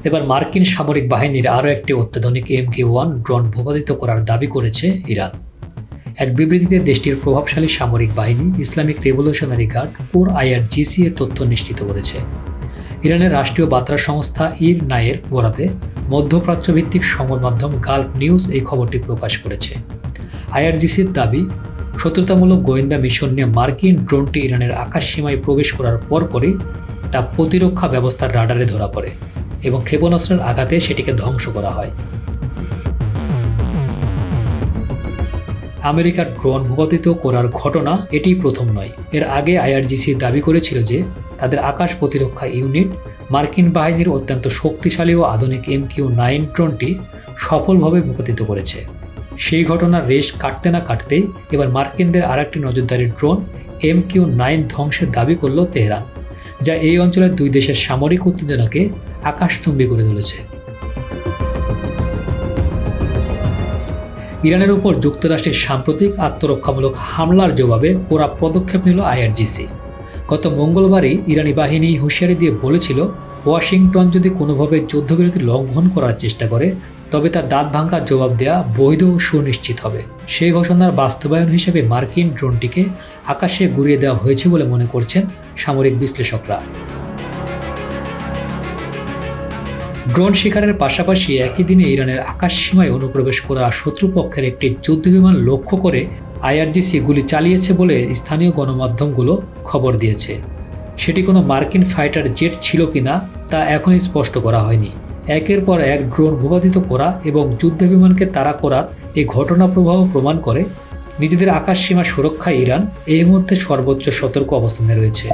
এবার মার্কিন সামরিক বাহিনীর আরও একটি অত্যাধুনিক MQ-1 ড্রোন ভূপাতিত করার দাবি করেছে ইরান। এক বিবৃতিতে দেশটির প্রভাবশালী সামরিক বাহিনী ইসলামিক রেভলিউশনারি গার্ড IRGC এর তথ্য নিশ্চিত করেছে। ইরানের রাষ্ট্রীয় বার্তা সংস্থা IRNA-এর বরাতে মধ্যপ্রাচ্য ভিত্তিক সংবাদ মাধ্যম গালফ নিউজ এই খবরটি প্রকাশ করেছে। IRGCর দাবি, শত্রুতামূলক গোয়েন্দা মিশন নিয়ে মার্কিন ড্রোনটি ইরানের আকাশসীমায় প্রবেশ করার পরপরই তা প্রতিরক্ষা ব্যবস্থার রাডারে ধরা পড়ে এবং ক্ষেপণাস্ত্রের আঘাতে সেটিকে ধ্বংস করা হয়। আমেরিকার ড্রোন ভূপাতিত করার ঘটনা এটিই প্রথম নয়। এর আগে IRGC দাবি করেছিল যে তাদের আকাশ প্রতিরক্ষা ইউনিট মার্কিন বাহিনীর অত্যন্ত শক্তিশালী ও আধুনিক MQ-9 ড্রোনটি সফলভাবে ভূপাতিত করেছে। সেই ঘটনার রেশ কাটতে না কাটতেই এবার মার্কিনদের আরেকটি নজরদারি ড্রোন MQ-9 ধ্বংসের দাবি করল তেহরান, যা এই অঞ্চলের দুই দেশের সামরিক উত্তেজনাকে আকাশচুম্বী করে তুলেছে। ইরানের উপর যুক্তরাষ্ট্রের সাম্প্রতিক আত্মরক্ষামূলক হামলার জবাবে কড়া পদক্ষেপ নিল IRGC। গত মঙ্গলবারই ইরানি বাহিনী হুঁশিয়ারি দিয়ে বলেছিল, ওয়াশিংটন যদি কোনোভাবে যুদ্ধবিরতি লঙ্ঘন করার চেষ্টা করে তবে তার দাঁত ভাঙার জবাব দেওয়া বৈধ ও সুনিশ্চিত হবে। সেই ঘোষণার বাস্তবায়ন হিসেবে মার্কিন ড্রোনটিকে আকাশে গুড়িয়ে দেওয়া হয়েছে বলে মনে করছেন সামরিক বিশ্লেষকরা। ড্রোন শিকারের পাশাপাশি একই দিনে ইরানের আকাশসীমায় অনুপ্রবেশ করা শত্রুপক্ষের একটি যুদ্ধবিমান লক্ষ্য করে IRGC গুলি চালিয়েছে বলে স্থানীয় গণমাধ্যমগুলো খবর দিয়েছে। সেটি কোনো মার্কিন ফাইটার জেট ছিল কিনা তা এখনই স্পষ্ট করা হয়নি। একের পর এক ড্রোন ভূপাতিত করা এবং যুদ্ধবিমানকে তাড়া করার এই ঘটনা প্রবাহ প্রমাণ করে নিজেদের আকাশসীমা সুরক্ষায় ইরান এই মুহূর্তে সর্বোচ্চ সতর্ক অবস্থানে রয়েছে।